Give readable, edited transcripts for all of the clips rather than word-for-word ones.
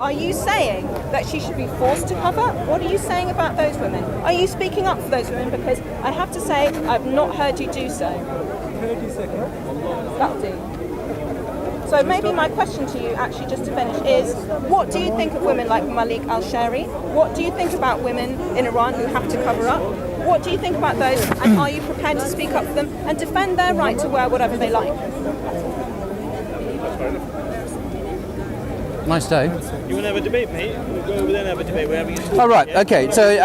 Are you saying that she should be forced to cover? What are you saying about those women? Are you speaking up for those women? Because I have to say, I've not heard you do so. 30 seconds. That'll do. So maybe my question to you, actually, just to finish, is what do you think of women like Malik al-Shari? What do you think about women in Iran who have to cover up? What do you think about those? And are you prepared to speak up for them and defend their right to wear whatever they like? Nice day. You want to have a debate, mate? We'll go over there and have a debate. We're having a talk. All right. Okay. So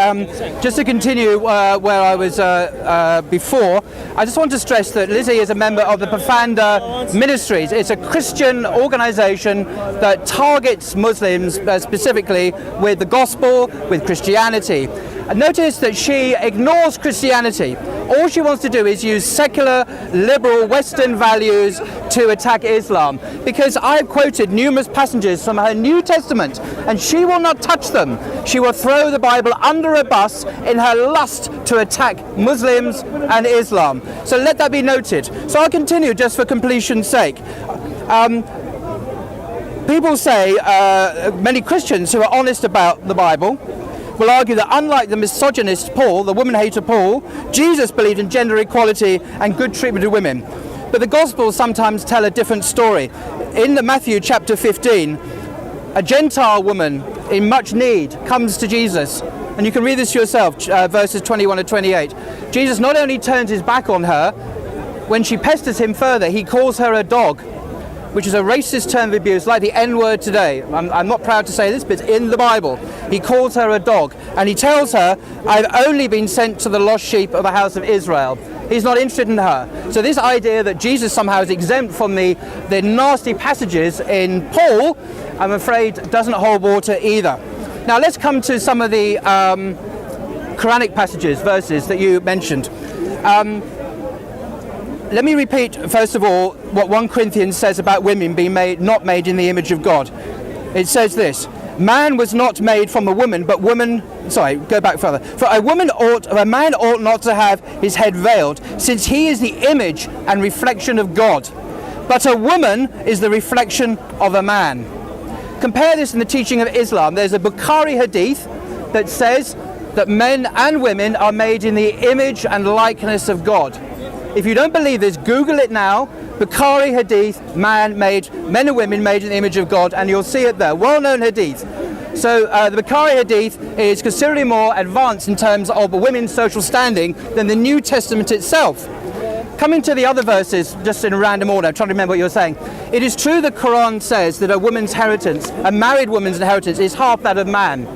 just to continue where I was before, I just want to stress that Lizzie is a member of the Profanda Ministries. It's a Christian organisation that targets Muslims specifically with the gospel, with Christianity. Notice that she ignores Christianity. All she wants to do is use secular, liberal, Western values to attack Islam. Because I've quoted numerous passages from her New Testament, and she will not touch them. She will throw the Bible under a bus in her lust to attack Muslims and Islam. So let that be noted. So I'll continue just for completion's sake. People say, many Christians who are honest about the Bible, will argue that unlike the misogynist Paul, the woman hater Paul, Jesus believed in gender equality and good treatment of women. But the Gospels sometimes tell a different story. In the Matthew chapter 15, a Gentile woman in much need comes to Jesus. And you can read this yourself, verses 21 to 28. Jesus not only turns his back on her, when she pesters him further, he calls her a dog, which is a racist term of abuse, like the N-word today. I'm not proud to say this, but it's in the Bible. He calls her a dog, and he tells her, I've only been sent to the lost sheep of the house of Israel. He's not interested in her. So this idea that Jesus somehow is exempt from the nasty passages in Paul, I'm afraid doesn't hold water either. Now let's come to some of the Quranic passages, verses that you mentioned. Let me repeat, first of all, what 1 Corinthians says about women being not made in the image of God. It says this: man was not made from a woman, but woman... Sorry, go back further. For a man ought not to have his head veiled, since he is the image and reflection of God. But a woman is the reflection of a man. Compare this in the teaching of Islam. There's a Bukhari hadith that says that men and women are made in the image and likeness of God. If you don't believe this, Google it now. Bukhari hadith, men and women made in the image of God, and you'll see it there. Well-known hadith. So the Bukhari hadith is considerably more advanced in terms of women's social standing than the New Testament itself. Coming to the other verses, just in a random order, I'm trying to remember what you're saying. It is true the Quran says that a woman's inheritance, a married woman's inheritance, is half that of man.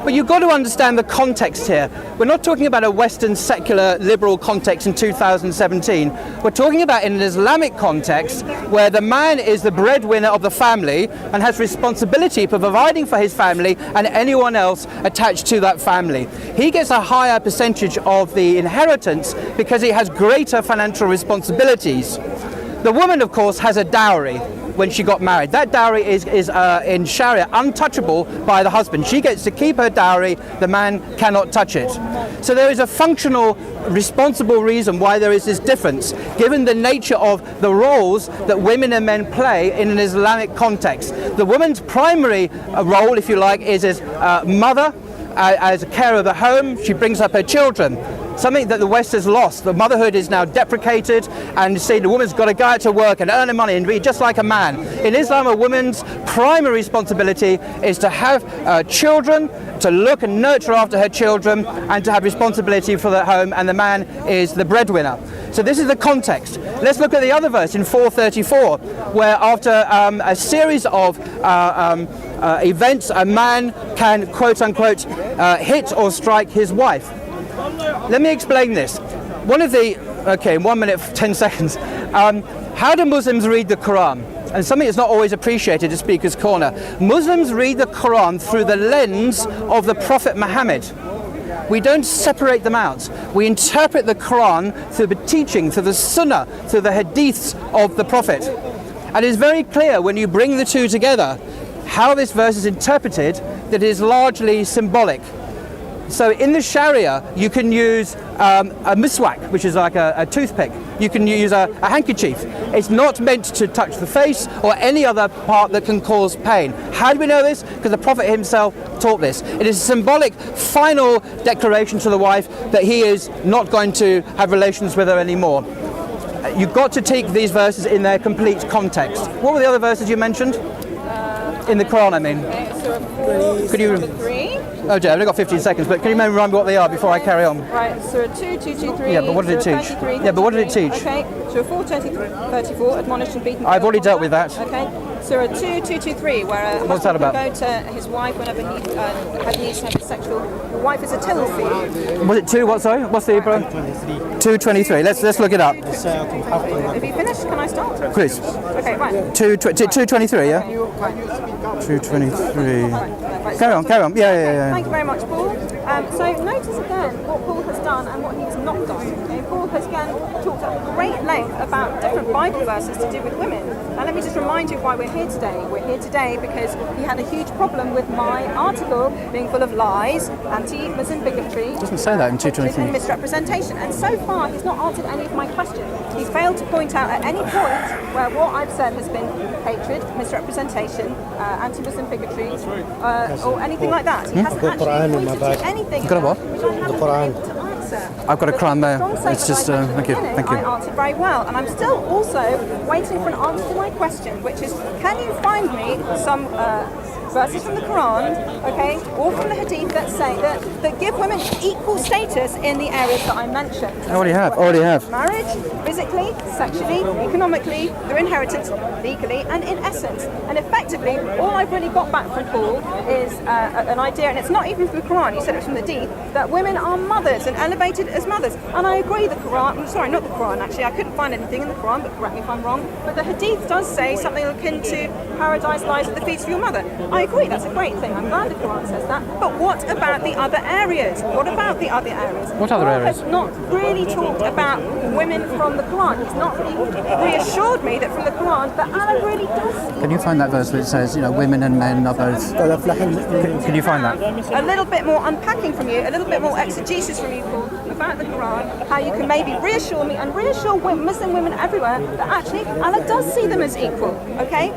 But you've got to understand the context here. We're not talking about a Western secular liberal context in 2017. We're talking about in an Islamic context where the man is the breadwinner of the family and has responsibility for providing for his family and anyone else attached to that family. He gets a higher percentage of the inheritance because he has greater financial responsibilities. The woman, of course, has a dowry when she got married. That dowry is in Sharia untouchable by the husband. She gets to keep her dowry, the man cannot touch it. So there is a functional, responsible reason why there is this difference, given the nature of the roles that women and men play in an Islamic context. The woman's primary role, if you like, is as mother, as a carer of the home. She brings up her children. Something that the West has lost. The motherhood is now deprecated, and you see the woman's got to go out to work and earn her money and be just like a man. In Islam, a woman's primary responsibility is to have children, to look and nurture after her children, and to have responsibility for the home, and the man is the breadwinner. So this is the context. Let's look at the other verse in 434, where after a series of events, a man can, quote unquote, hit or strike his wife. Let me explain this. In 1 minute, 10 seconds. How do Muslims read the Quran? And something that's not always appreciated at Speaker's Corner. Muslims read the Quran through the lens of the Prophet Muhammad. We don't separate them out. We interpret the Quran through the teaching, through the Sunnah, through the hadiths of the Prophet. And it's very clear when you bring the two together how this verse is interpreted that it is largely symbolic. So in the Sharia, you can use a miswak, which is like a toothpick, you can use a handkerchief. It's not meant to touch the face or any other part that can cause pain. How do we know this? Because the Prophet himself taught this. It is a symbolic final declaration to the wife that he is not going to have relations with her anymore. You've got to take these verses in their complete context. What were the other verses you mentioned? In the Quran, I mean. Okay, Surah 4, Could you? Surah 3. Oh, Jay, I've only got 15 seconds, but can you remember what they are before I carry on? Right, Surah 2, 2, 2, 3. Yeah, but what did it teach? 33, Yeah, but what did it 33. teach? Okay, Surah 4, 34, admonished and beaten. I've already dealt with that. Okay, Surah 2, 2, 2, 3, where a What's that husband about? can go to his wife whenever he has needs to have a sexual. The wife is a till fee. Was it 2? What, sorry? What's the Hebrew? 2:23. Let's look it up. Have you finished? Can I start? Please. Okay, right. 2:23, yeah? Right. 2:23. Right, Carry on. Yeah. Thank you very much, Paul. So notice again what Paul has done and what he's not done. Okay? Paul has again talked at great length about different Bible verses to do with women. Now let me just remind you why we're here today. We're here today because he had a huge problem with my article being full of lies, anti-Muslim bigotry. Doesn't say that in 2:23. And misrepresentation. And so far he's not answered any of my questions. He's failed to point out at any point where what I've said has been hatred, misrepresentation, anti-Muslim bigotry, or anything like that. He hasn't actually pointed to anything Got a what? which I haven't been able to answer. I've got a Quran there. Strong It's statement just, I had at the thank you. beginning, I answered very well, and I'm still also waiting for an answer to my question, which is, can you find me some verses from the Quran, okay, or from the Hadith that say that give women equal status in the areas that I mentioned? I already have. Marriage, physically, sexually, economically, through inheritance, legally, and in essence. And effectively, all I've really got back from Paul is an idea, and it's not even from the Quran, he said it from the Hadith, that women are mothers and elevated as mothers. And I agree, the Quran, sorry, not the Quran actually, I couldn't find anything in the Quran, but correct me if I'm wrong, but the Hadith does say something akin to paradise lies at the feet of your mother. I agree, that's a great thing. I'm glad the Quran says that. But what about the other areas? What other areas? What other Paul areas? has not really talked about women from the Quran. He's not really reassured me that from the Quran that Allah really does. Can you find that verse that says, women and men are both? Can you find that? A little bit more unpacking from you, a little bit more exegesis from you, Paul, about the Quran, how you can maybe reassure me and reassure Muslim women everywhere that actually Allah does see them as equal, okay?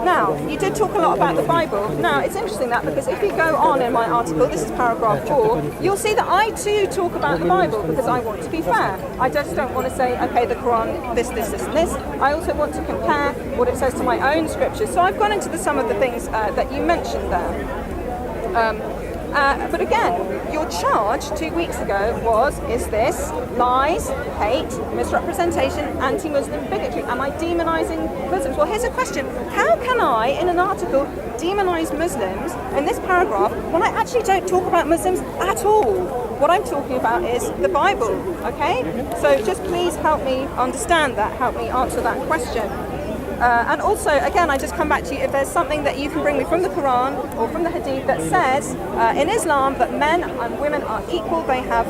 Now, you did talk a lot about the Bible. Now, it's interesting that because if you go on in my article, this is paragraph 4, you'll see that I too talk about the Bible because I want to be fair. I just don't want to say, okay, the Quran, this, and this. I also want to compare what it says to my own scriptures. So I've gone into some of the things that you mentioned there. But again, your charge 2 weeks ago is this: lies, hate, misrepresentation, anti-Muslim bigotry. Am I demonising Muslims? Well, here's a question. How can I, in an article, demonise Muslims in this paragraph when I actually don't talk about Muslims at all? What I'm talking about is the Bible, okay? So just please help me understand that, help me answer that question. And also, again, I just come back to you, if there's something that you can bring me from the Quran or from the Hadith that says in Islam that men and women are equal, they have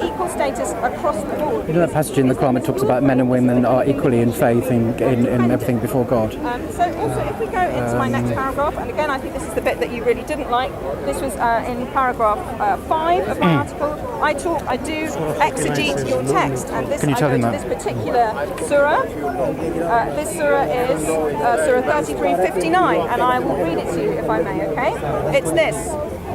equal status across the board. You know that passage in the Quran that talks about men and women are equally in faith in everything before God? So also, if we go into my next paragraph, and again, I think this is the bit that you really didn't like. This was in paragraph 5 of my article. I do exegete your text, and this, Can you I tell go him to that? this particular surah. This surah is Surah 33:59, and I will read it to you if I may, okay? It's this.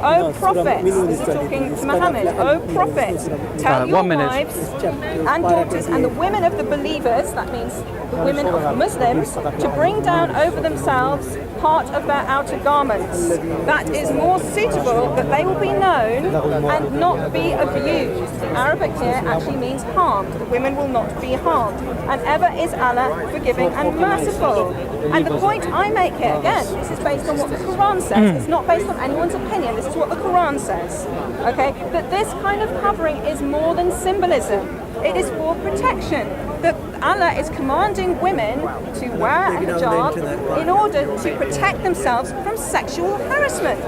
O prophets, this is talking to Muhammad, O prophets, tell your wives and daughters and the women of the believers, that means the women of Muslims, to bring down over themselves part of their outer garments. That is more suitable that they will be known and not be abused. The Arabic here actually means harmed. The women will not be harmed. And ever is Allah forgiving and merciful. And the point I make here, again, this is based on what the Quran says. It's not based on anyone's opinion. This is what the Quran says. Okay? That this kind of covering is more than symbolism. It is for protection. That Allah is commanding women to wear a hijab in order to protect themselves from sexual harassment.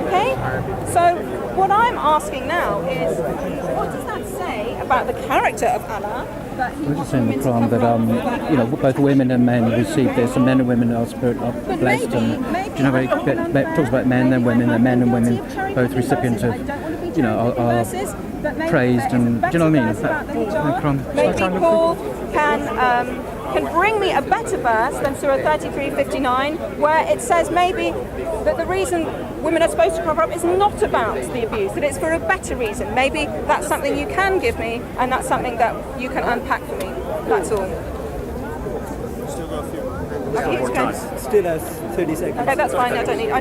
Okay? So what I'm asking now is, what does that say about the character of Allah? That he It's wants in the women to Quran cover that up? both women and men receive this, and men and women are But blessed. maybe Do you know I don't it wanna be talks about fair. men and women, and men and women Maybe I'm guilty of both cherry-picking recipients verses. of I don't want to be cherry-picking are verses. praised, and do you know what I mean? Maybe Paul can bring me a better verse than Surah 33:59, where it says maybe that the reason women are supposed to cover up is not about the abuse, that it's for a better reason. Maybe that's something you can give me, and that's something that you can unpack for me. That's all. Still has 30 seconds. Okay, that's fine. I don't need it.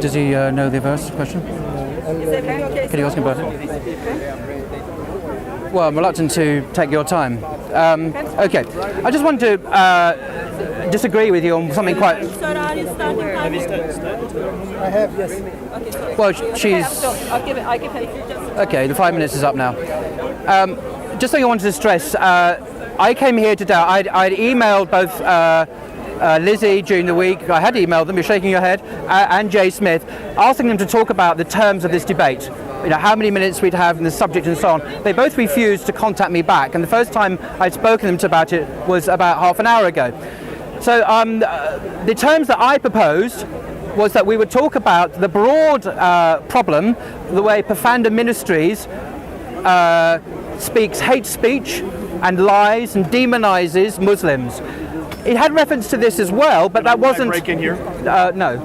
Does he know the verse question? Is it okay? Can you ask him about it? Well, I'm reluctant to take your time. Okay, I just want to disagree with you on something quite... Sorry, I have, yes. Well, she's... I give him. Okay, the 5 minutes is up now. Just something I wanted to stress. I came here today. I'd emailed both Lizzie during the week. I had emailed them. You're shaking your head. And Jay Smith, asking them to talk about the terms of this debate. You know, how many minutes we'd have and the subject and so on. They both refused to contact me back. And the first time I'd spoken to them about it was about half an hour ago. So the terms that I proposed was that we would talk about the broad problem, the way Pafanda Ministries speaks hate speech and lies and demonizes Muslims. It had reference to this as well, but that wasn't... Break in here. No.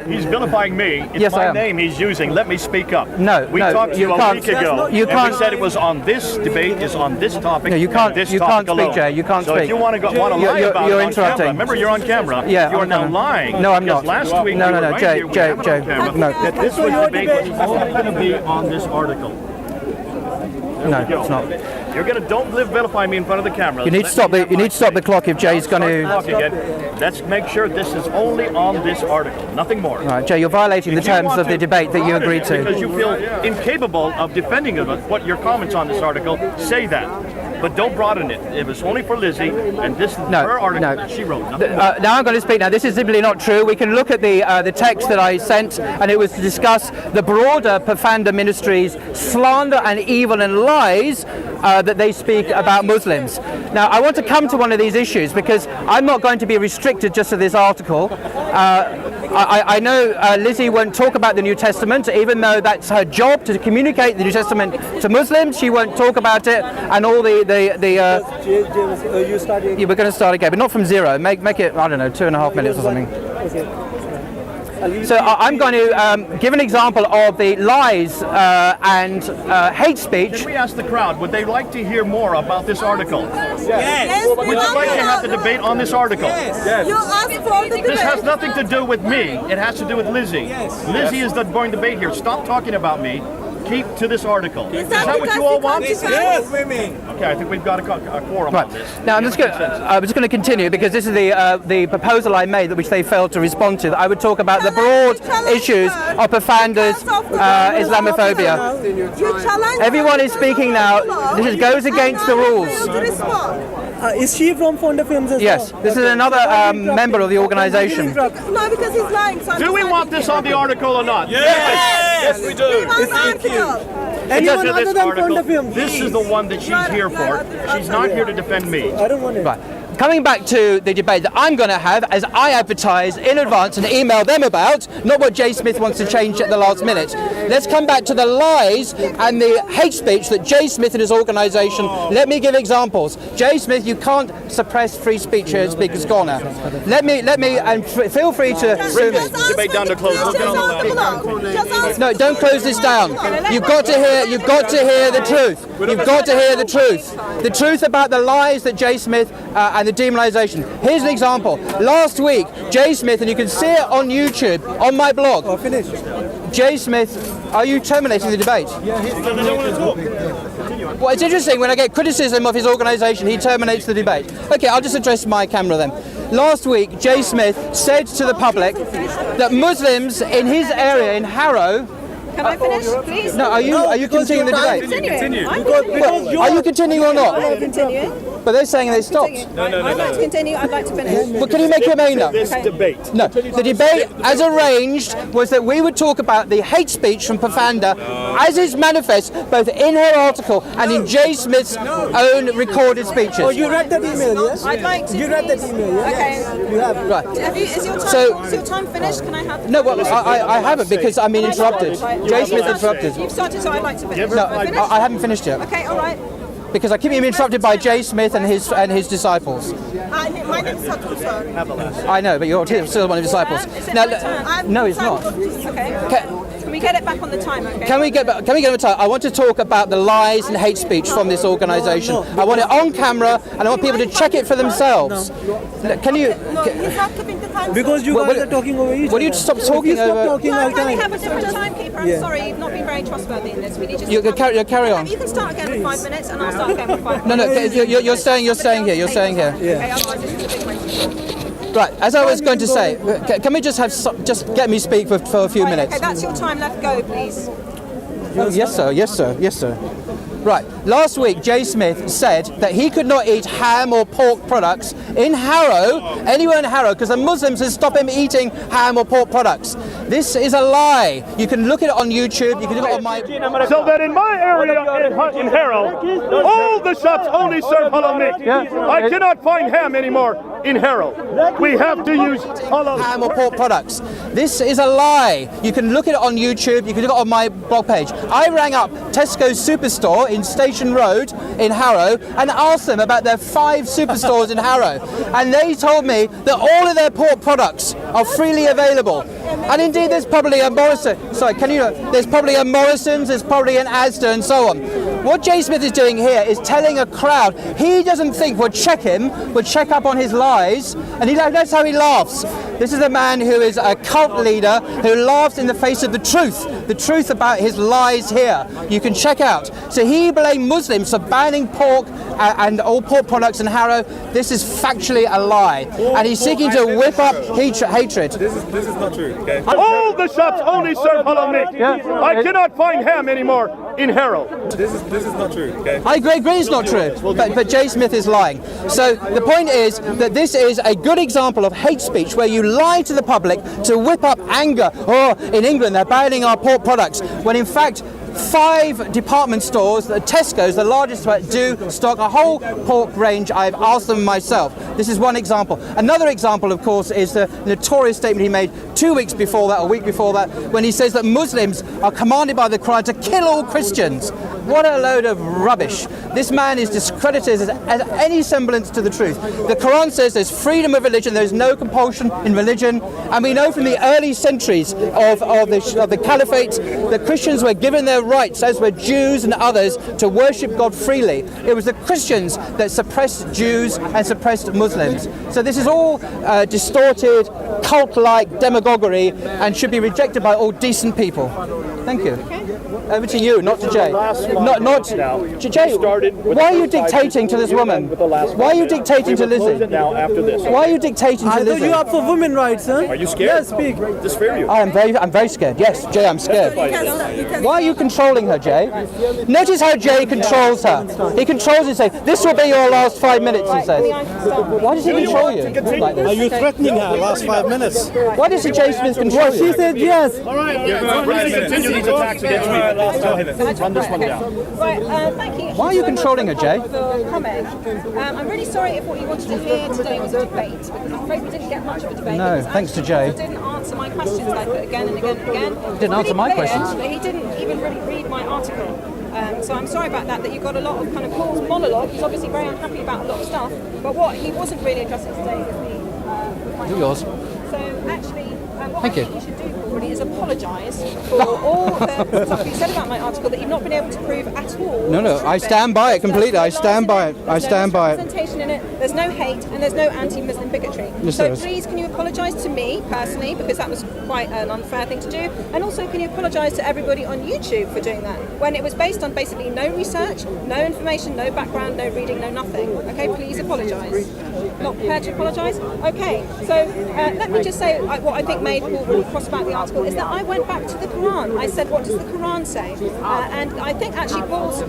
He's vilifying me. It's yes, my name he's using. Let me speak up. No, we talked to you a week ago. You and we said it was on this debate, is on this topic. No, you can't. This you topic can't speak, alone. Jay. You can't so speak. if you want to lie about you're it on interrupting. camera, remember you're on camera. Yeah, you're now lying. No, I'm because not. Last week no, we were no, right Jay, here, we Jay, have it Jay. on camera, No. that this debate was only going to be on this article. No, it's not. You're gonna don't vilify me in front of the camera. You need to stop the. You need to stop the clock if Jay's going to. Let's make sure this is only on this article, nothing more. All right, Jay, you're violating the terms of the debate that you agreed to. Because you feel incapable of defending what your comments on this article say that. But don't broaden it. It was only for Lizzie, and this is her article that she wrote. Now I'm going to speak. Now this is simply not true. We can look at the text that I sent, and it was to discuss the broader Pafanda Ministries slander and evil and lies that they speak about Muslims. Now I want to come to one of these issues because I'm not going to be restricted just to this article. I know Lizzie won't talk about the New Testament, even though that's her job to communicate the New Testament to Muslims. She won't talk about it, and all you started. we're going to start again, but not from zero. Make it, I don't know, 2.5 minutes or something. Okay. So I'm going to give an example of the lies and hate speech. Can we ask the crowd, would they like to hear more about this article? Yes. Would you like to have the debate on this article? You asked for the debate. This has nothing to do with me. It has to do with Lizzie. Lizzie is the going debate here. Stop talking about me. Keep to this article. Is that what you all want? Yes, women. Okay, I think we've got a quorum on this. Now I'm just going to continue because this is the proposal I made, which they failed to respond to. That I would talk about the broad issues of Pafanda's Islamophobia. Everyone is speaking now. This goes against the rules. Is she from Fonda Films as Yes, well? this is another member of the organisation. No, because he's lying. So Do we want this on the article or not? Yes, we do. Anyone other than Fonda Films? This is the one that she's here for. She's not here to defend me. I don't want it. Right. Coming back to the debate that I'm going to have, as I advertise in advance and email them about, not what Jay Smith wants to change at the last minute. Let's come back to the lies and the hate speech that Jay Smith and his organisation. Let me give examples. Jay Smith, you can't suppress free speech here at Speaker's Corner. Let me, and feel free to sue me. Debate down to close. No, don't close this down. You've got to hear the truth. You've got to hear the truth. The truth about the lies that Jay Smith and the demonisation. Here's an example. Last week, Jay Smith, and you can see it on YouTube, on my blog. Oh, finish. Jay Smith, are you terminating the debate? Yeah, they don't want to talk. Well, it's interesting, when I get criticism of his organisation, he terminates the debate. Okay, I'll just address my camera then. Last week, Jay Smith said to the public that Muslims in his area, in Harrow, Can I finish, please? No, are you continuing the debate? Continuing. I'm Because continuing. you Are you continuing or not? I'm continuing. But they're saying they stopped. I'd like to continue. I'd like to finish. But can you make your main up? This debate. No, the debate, as arranged, was that we would talk about the hate speech from Pafanda as is manifest both in her article and in Jay Smith's own recorded speeches. Oh, you read that email, yes? I'd like to. You read that please- email, yes? Okay. You have. Right. Is your time, So- is your time finished? Can I have? No, well, I haven't because I'm being interrupted. Jay Smith interrupted. You've started, so I'd like to finish. No, Am I finished? I haven't finished yet Okay, all right. because I keep being interrupted by Jay Smith and his disciples. My name is Satu, sir. I know, but you're still one of his disciples. Is it Now, my turn? no, it's not. Okay. Can we get it back on the time? Okay. Can we get a time? I want to talk about the lies and hate speech from this organisation. I want it on camera, and I want people to check it for themselves. Can you? No, he's not giving the time. Because you Well, guys well, are talking over each will you other. stop If talking you stop over- talking, I'll Can we time. have a different timekeeper? I'm sorry, you've not been very trustworthy in this. We need just You carry on. You can start again in 5 minutes, and I'll start again in 5 minutes. No, you're staying here. You're staying here. Okay, otherwise this is a big waste. Right. As I was going to say, can we just just get me speak for a few Right, minutes? okay, that's your time left. Go, please. Yes, sir. Yes, sir. Yes, sir. Right. Last week, Jay Smith said that he could not eat ham or pork products in Harrow, anywhere in Harrow, because the Muslims had stopped him eating ham or pork products. This is a lie. You can look at it on YouTube. You can look it on my. So that in my area in Harrow, all the shops only serve halal meat. I cannot find ham anymore in Harrow. We have to use halal. Ham or pork products. This is a lie. You can look at it on YouTube. You can look it on my blog page. I rang up Tesco's Superstore in Station Road in Harrow and asked them about their 5 superstores in Harrow, and they told me that all of their pork products are freely available. And indeed, there's probably a Morrison. Sorry, there's probably a Morrison's. There's probably an Asda, and so on. What Jay Smith is doing here is telling a crowd he doesn't think would check up on his lies, and that's how he laughs. This is a man who is a cult leader who laughs in the face of the truth about his lies here. You can check out. So he blamed Muslims for banning pork and all pork products in Harrow. This is factually a lie, and he's seeking to whip up hatred. This is not true, okay? All the shops only serve halal meat. I cannot find ham anymore in Harrow. This is not true, okay? I agree it's not true, but Jay Smith is lying. So the point is that this is a good example of hate speech where you lie to the public to whip up anger. Oh, in England they're banning our pork products, when in fact 5 department stores, Tesco's, the largest, do stock a whole pork range. I've asked them myself. This is one example. Another example, of course, is the notorious statement he made 2 weeks before that, a week before that, when he says that Muslims are commanded by the Quran to kill all Christians. What a load of rubbish. This man is discredited as any semblance to the truth. The Quran says there's freedom of religion, there's no compulsion in religion, and we know from the early centuries of the Caliphate that Christians were given their rights, as were Jews and others, to worship God freely. It was the Christians that suppressed Jews and suppressed Muslims. So this is all distorted, cult-like demagoguery and should be rejected by all decent people. Thank you. Over to you, not to Jay. Not Jay. Why are you dictating to this woman? Why are you dictating to Lizzie? Now after this. Why are you dictating to I thought Lizzie? you are for women rights, huh? Are you scared? Yes, speak. This fear you. I'm very scared. Yes, Jay, I'm scared. Why are you controlling her, Jay? Notice how Jay controls her. He controls her and says, this will be your last 5 minutes, he says. Why does he control you? Like this? Are you threatening her last 5 minutes? Why does Jay Smith control you? She said yes. We're going to continue these attacks against me. Run this one down. Right, thank you. Why are you controlling her, Jay? For comment. I'm really sorry if what you wanted to hear today was a debate, because I'm afraid we didn't get much of a debate. No, because thanks to actually Jay. He didn't answer my questions like that again and again and again. Didn't answer my questions. But he didn't even really read my article. So I'm sorry about that you got a lot of kind of Paul's monologue. He's obviously very unhappy about a lot of stuff, but what he wasn't really addressing today is my Yours. So actually, what Thank I think you should do, Paul, really, is apologise for all the stuff you said about my article that you've not been able to prove at all. No, I stand by it completely. I stand by it. I stand by it. There's no misrepresentation in it. There's no hate, and there's no anti-Muslim bigotry. Yes, So there is. please, can you apologise to me personally, because that was quite an unfair thing to do, and also can you apologise to everybody on YouTube for doing that when it was based on basically no research, no information, no background, no reading, no nothing. Okay, please apologise. Not prepared to apologise? Okay, so let me just say what I think made Paul really cross about the article is that I went back to the Quran. I said, what does the Quran say? And I think actually Paul's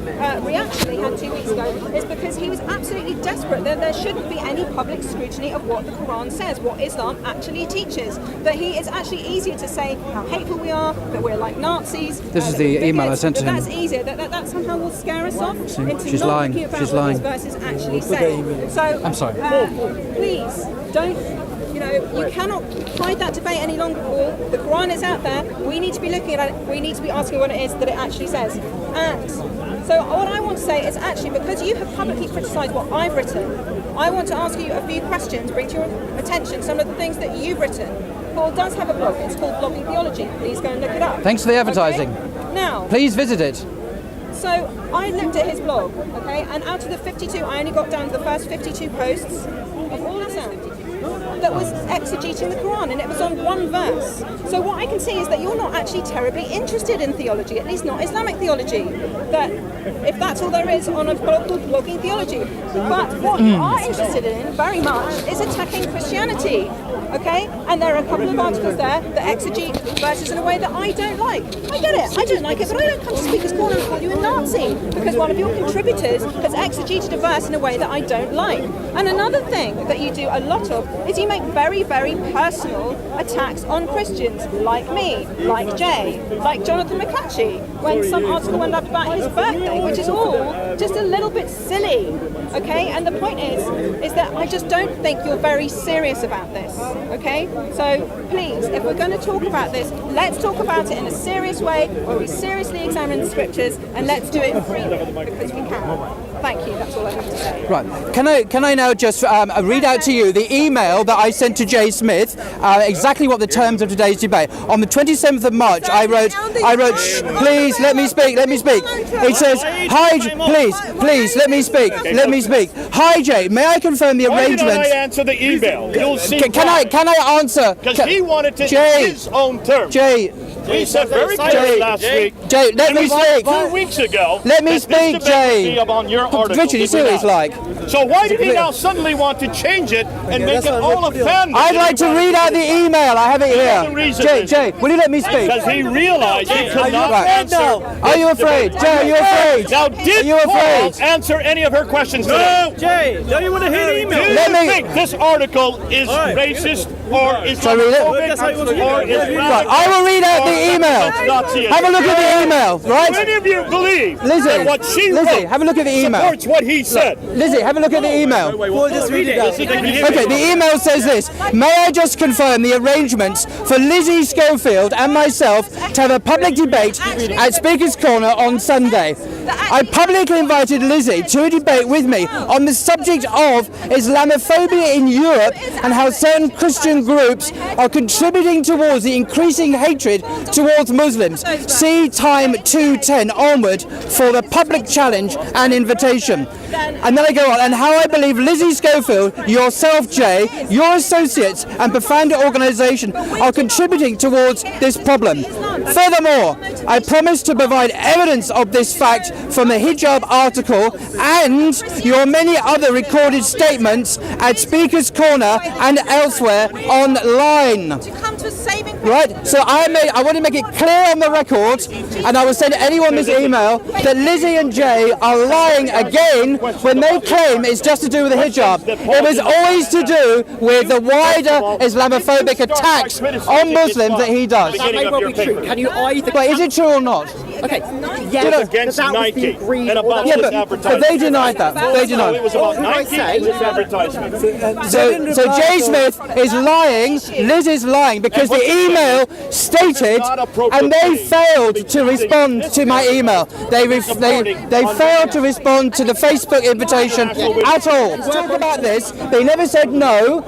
reaction he had 2 weeks ago is because he was absolutely desperate that there shouldn't be any public scrutiny of what the Quran says, what Islam actually teaches. That it's actually easier to say how hateful we are, that we're like Nazis. This is the email I sent to him. That's easier. That somehow will scare us off into she's not lying. looking about She's what lying. these verses actually say. So I'm sorry. Please don't. You cannot hide that debate any longer, Paul. The Quran is out there. We need to be looking at it. We need to be asking what it is that it actually says. And so what I want to say is actually because you have publicly criticised what I've written, I want to ask you a few questions, bring to your attention some of the things that you've written. Paul does have a blog. It's called Blogging Theology. Please go and look it up. Thanks for the advertising. Okay? Now, Please visit it. so I looked at his blog, okay, and out of the 52, I only got down to the first 52 posts of all Islam that was exegeting the Quran, and it was on one verse. So what I can see is that you're not actually terribly interested in theology, at least not Islamic theology. That if that's all there is on a blog called Blogging Theology. But what you are interested in very much is attacking Christianity. Okay, and there are a couple of articles there that exegete verses in a way that I don't like. I get it, I don't like it, but I don't come to Speaker's Corner and call you a Nazi because one of your contributors has exegeted a verse in a way that I don't like. And another thing that you do a lot of is you make very, very personal attacks on Christians, like me, like Jay, like Jonathan McClatchy, when some article went up about his birthday, which is all just a little bit silly. Okay, and the point is that I just don't think you're very serious about this. Okay, so please, if we're going to talk about this, let's talk about it in a serious way where we seriously examine the scriptures, and let's do it freely because we can. Thank you, that's all I have to say. Right. Can I now just read out to you the email that I sent to Jay Smith, exactly what the terms of today's debate. On the 27th of March, I wrote, Shh, please let me speak. It says, hi, please, let me speak. Hi, Jay, may I confirm the arrangements? Why did I answer the email? You'll see Can I answer? Because he wanted to Jay, his own terms. Jay, he said very clearly last week. Jay, let me speak. 2 weeks ago. Let me that speak, this debate would Jay. be about your article. Richard, you see what he's like? So why did he now suddenly want to change it and make it all offend? I'd like to read out the email. I have it the reason here. is- Jay, will you let me speak? Because he realized he could not Right. answer. Are you afraid? Jay, are you afraid? Now, Are did you afraid? Paul answer any of her questions today? Jay, don't you want to hear the email? Do Let you me- think this article is racist or is Shall we read it? or is Right, I will read out the email. Have a look at the email, right? Many of you believe Lizzie, that what she wrote have a look at the email. supports what he said. Lizzie, have a look at the email. Paul, just read it out. Okay, the email says this. May I just confirm the arrangements for Lizzie Schofield and myself to have a public debate at Speaker's Corner on Sunday. I publicly invited Lizzie to a debate with me on the subject of Islamophobia in Europe and how certain Christian groups are contributing towards the increasing hatred towards Muslims. See time 210 onward for the public challenge and invitation. And then I go on, and how I believe Lizzie Schofield, yourself, Jay, your associates and Profounder organisation are contributing towards this problem. Furthermore, I promise to provide evidence of this fact from the hijab article and your many other recorded statements at Speaker's Corner and elsewhere online. To come to a saving Right, so I want to make it clear on the record, and I will send anyone this email, that Lizzie and Jay are lying again when they claim it's just to do with the hijab. It was always to do with the wider Islamophobic attacks on Muslims that he does. That may well be true. Can you either... But is it true or not? Okay, It's yes, against that was Nike the agreed... and about Yeah, this but advertising. they denied that. They No, denied it was about Nike and this advertisement. So Jay Smith is lying, Liz is lying, because the email stated, and they failed to respond to my email. They failed to respond to the Facebook invitation at all. To talk about this, they never said no.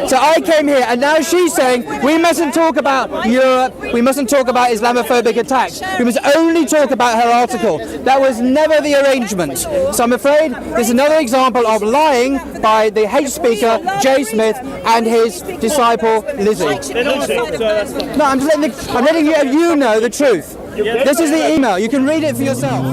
So I came here, and now she's saying we mustn't talk about Europe, we mustn't talk about Islamophobic attacks. We must only talk about her article. That was never the arrangement. So I'm afraid this is another example of lying by the hate speaker Jay Smith and his disciple Lizzie. No, I'm letting you know the truth. This is the email. You can read it for yourself.